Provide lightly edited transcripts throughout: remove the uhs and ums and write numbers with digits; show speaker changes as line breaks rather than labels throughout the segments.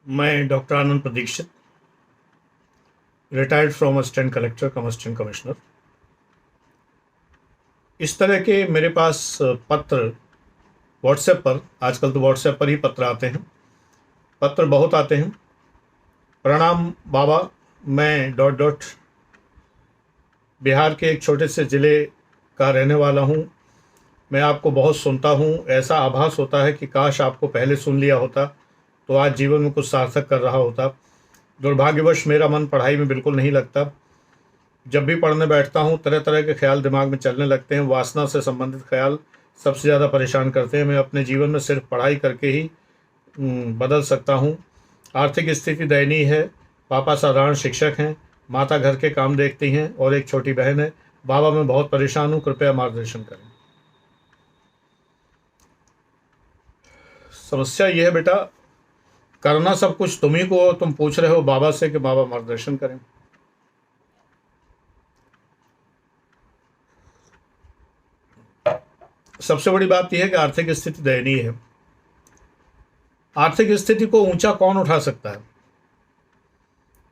मैं doctor Anand Pradikshit, retired from assistant collector come assistant commissioner. इस तरह के मेरे पास पत्र व्हाट्सएप पर, आजकल तो व्हाट्सएप पर ही पत्र आते हैं, पत्र बहुत आते हैं। प्रणाम बाबा, मैं डॉट डॉट बिहार के एक छोटे से ज़िले का रहने वाला हूँ। मैं आपको बहुत सुनता हूँ, ऐसा आभास होता है कि काश आपको पहले सुन लिया होता तो आज जीवन में कुछ सार्थक कर रहा होता। दुर्भाग्यवश मेरा मन पढ़ाई में बिल्कुल नहीं लगता। जब भी पढ़ने बैठता हूँ तरह तरह के ख्याल दिमाग में चलने लगते हैं। वासना से संबंधित ख्याल सबसे ज़्यादा परेशान करते हैं। मैं अपने जीवन में सिर्फ पढ़ाई करके ही बदल सकता हूँ। आर्थिक स्थिति दयनीय है। पापा साधारण शिक्षक हैं, माता घर के काम देखती हैं और एक छोटी बहन है। बाबा मैं बहुत परेशान हूँ, कृपया मार्गदर्शन करें। समस्या यह है बेटा, करना सब कुछ तुम ही को, तुम पूछ रहे हो बाबा से कि बाबा मार्गदर्शन करें। सबसे बड़ी बात यह है कि आर्थिक स्थिति दयनीय है। आर्थिक स्थिति को ऊंचा कौन उठा सकता है?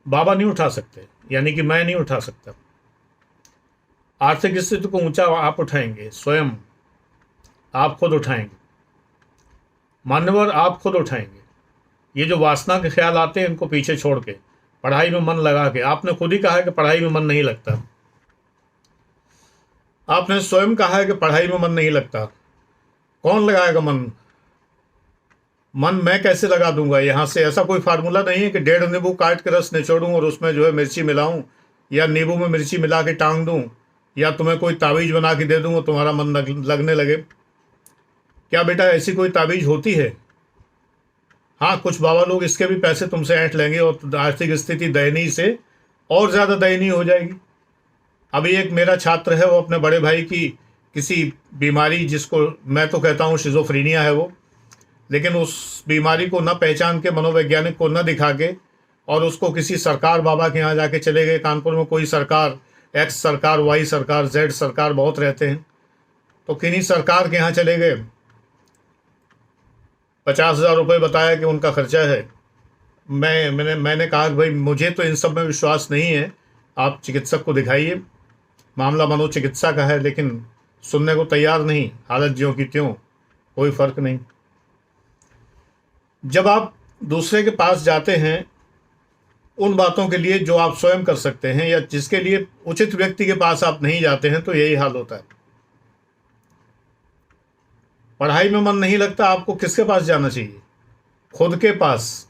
बाबा नहीं उठा सकते, यानी कि मैं नहीं उठा सकता। आर्थिक स्थिति को ऊंचा आप उठाएंगे, स्वयं आप खुद उठाएंगे, मान्यवर आप खुद उठाएंगे। ये जो वासना के ख्याल आते हैं इनको पीछे छोड़ के पढ़ाई में मन लगा के, आपने खुद ही कहा है कि पढ़ाई में मन नहीं लगता। आपने स्वयं कहा है कि पढ़ाई में मन नहीं लगता। कौन लगाएगा मन? मन मैं कैसे लगा दूंगा? यहाँ से ऐसा कोई फार्मूला नहीं है कि 1.5 नींबू काट के रस निचोड़ूं और उसमें जो है मिर्ची मिलाऊं, या नींबू में मिर्ची मिला के टांग दूं, या तुम्हें कोई तावीज बना के दे दूं और तुम्हारा मन लगने लगे। क्या बेटा ऐसी कोई तावीज होती है? हाँ, कुछ बाबा लोग इसके भी पैसे तुमसे ऐंठ लेंगे और आर्थिक स्थिति दयनीय से और ज़्यादा दयनीय हो जाएगी। अभी एक मेरा छात्र है, वो अपने बड़े भाई की किसी बीमारी, जिसको मैं तो कहता हूँ शिजोफ्रीनिया है वो, लेकिन उस बीमारी को न पहचान के, मनोवैज्ञानिक को न दिखा के, और उसको किसी सरकार बाबा के यहाँ जाके चले गए। कानपुर में कोई सरकार, एक्स सरकार, वाई सरकार, जेड सरकार बहुत रहते हैं, तो किन्हीं सरकार के यहाँ चले गए। 50,000 रुपये बताया कि उनका खर्चा है। मैंने कहा कि भाई मुझे तो इन सब में विश्वास नहीं है, आप चिकित्सक को दिखाइए, मामला मनोचिकित्सा का है। लेकिन सुनने को तैयार नहीं, हालत ज्यों की त्यों, कोई फर्क नहीं। जब आप दूसरे के पास जाते हैं उन बातों के लिए जो आप स्वयं कर सकते हैं, या जिसके लिए उचित व्यक्ति के पास आप नहीं जाते हैं, तो यही हाल होता है। पढ़ाई में मन नहीं लगता, आपको किसके पास जाना चाहिए? खुद के पास,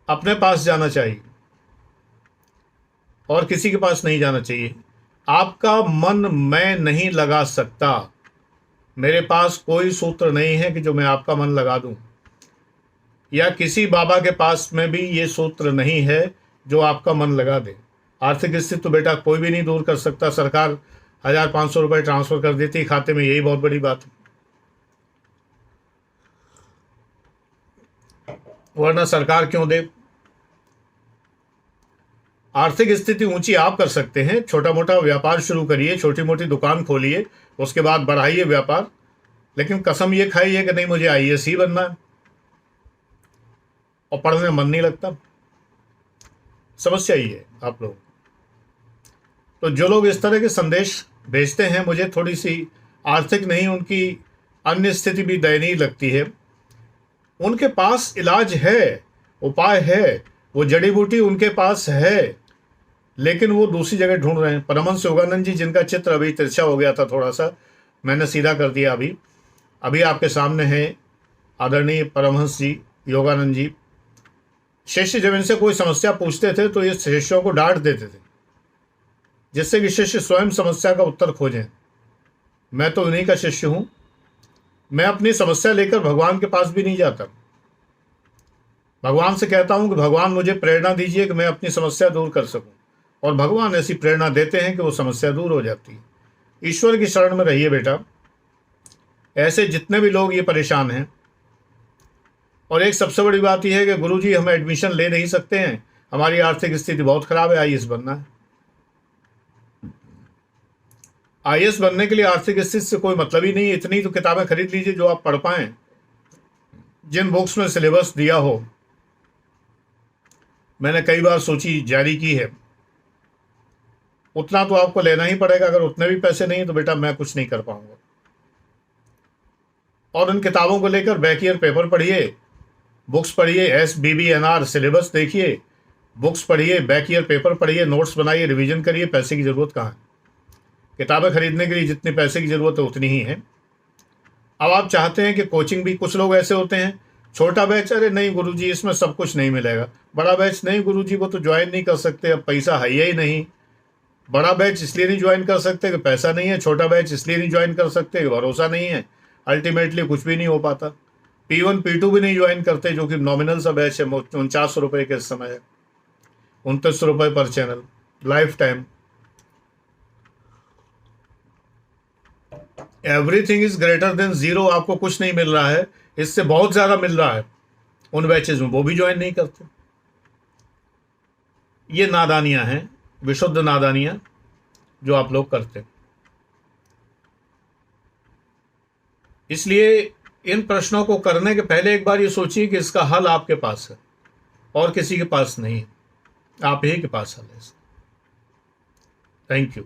अपने पास जाना चाहिए, और किसी के पास नहीं जाना चाहिए। आपका मन मैं नहीं लगा सकता। मेरे पास कोई सूत्र नहीं है कि जो मैं आपका मन लगा दूं, या किसी बाबा के पास में भी ये सूत्र नहीं है जो आपका मन लगा दे। आर्थिक स्थिति तो बेटा कोई भी नहीं दूर कर सकता। सरकार 1,500 रुपये ट्रांसफर कर देती है खाते में, यही बहुत बड़ी बात है, वरना सरकार क्यों दे? आर्थिक स्थिति ऊंची आप कर सकते हैं। छोटा मोटा व्यापार शुरू करिए, छोटी मोटी दुकान खोलिए, उसके बाद बढ़ाइए व्यापार। लेकिन कसम ये खाइए कि नहीं मुझे IAS ही बनना है, और पढ़ने में मन नहीं लगता। समस्या ही है आप लोग। तो जो लोग इस तरह के संदेश भेजते हैं, मुझे थोड़ी सी आर्थिक नहीं, उनकी अन्य स्थिति भी दयनीय लगती है। उनके पास इलाज है, उपाय है, वो जड़ी बूटी उनके पास है, लेकिन वो दूसरी जगह ढूंढ रहे हैं। परमहंस योगानंद जी, जिनका चित्र अभी तिरछा हो गया था थोड़ा सा, मैंने सीधा कर दिया। अभी आपके सामने हैं आदरणीय परमहंस जी, योगानंद जी। शिष्य जब इनसे कोई समस्या पूछते थे तो ये शिष्यों को डांट देते थे, जिससे कि शिष्य स्वयं समस्या का उत्तर खोजें। मैं तो उन्हीं का शिष्य हूँ। मैं अपनी समस्या लेकर भगवान के पास भी नहीं जाता। भगवान से कहता हूँ कि भगवान मुझे प्रेरणा दीजिए कि मैं अपनी समस्या दूर कर सकूँ, और भगवान ऐसी प्रेरणा देते हैं कि वो समस्या दूर हो जाती है। ईश्वर की शरण में रहिए बेटा। ऐसे जितने भी लोग ये परेशान हैं, और एक सबसे बड़ी बात यह है कि गुरुजी हम एडमिशन ले नहीं सकते हैं, हमारी आर्थिक स्थिति बहुत खराब है, IAS बनना है। IAS बनने के लिए आर्थिक स्थिति से कोई मतलब ही नहीं है। इतनी तो किताबें खरीद लीजिए जो आप पढ़ पाएं, जिन बुक्स में सिलेबस दिया हो। मैंने कई बार सूची जारी की है। उतना तो आपको लेना ही पड़ेगा। अगर उतने भी पैसे नहीं तो बेटा मैं कुछ नहीं कर पाऊंगा। और उन किताबों को लेकर बैक ईयर पेपर पढ़िए, बुक्स पढ़िए, SBBNR सिलेबस देखिए, बुक्स पढ़िए, बैक ईयर पेपर पढ़िए, नोट्स बनाइए, रिवीजन करिए। पैसे की ज़रूरत कहाँ है? किताबें खरीदने के लिए जितने पैसे की ज़रूरत है उतनी ही है। अब आप चाहते हैं कि कोचिंग भी, कुछ लोग ऐसे होते हैं, छोटा बैच, अरे नहीं गुरुजी इसमें सब कुछ नहीं मिलेगा। बड़ा बैच, नहीं गुरुजी वो तो ज्वाइन नहीं कर सकते, अब पैसा है ही नहीं। बड़ा बैच इसलिए नहीं ज्वाइन कर सकते कि पैसा नहीं है, छोटा बैच इसलिए नहीं ज्वाइन कर सकते कि भरोसा नहीं है। अल्टीमेटली कुछ भी नहीं हो पाता। P1 P2 भी नहीं ज्वाइन करते, जो कि नॉमिनल सा बैच है, 49 रुपये के इस समय है, 29 रुपये पर channel, life time. Everything is greater than zero. आपको कुछ नहीं मिल रहा है, इससे बहुत ज़्यादा मिल रहा है उन बैचेज में, वो भी ज्वाइन नहीं करते। ये नादानियां हैं, विशुद्ध नादानियां जो आप लोग करते हैं। इसलिए इन प्रश्नों को करने के पहले एक बार ये सोचिए कि इसका हल आपके पास है और किसी के पास नहीं है, आप ही के पास हल है। Thank you.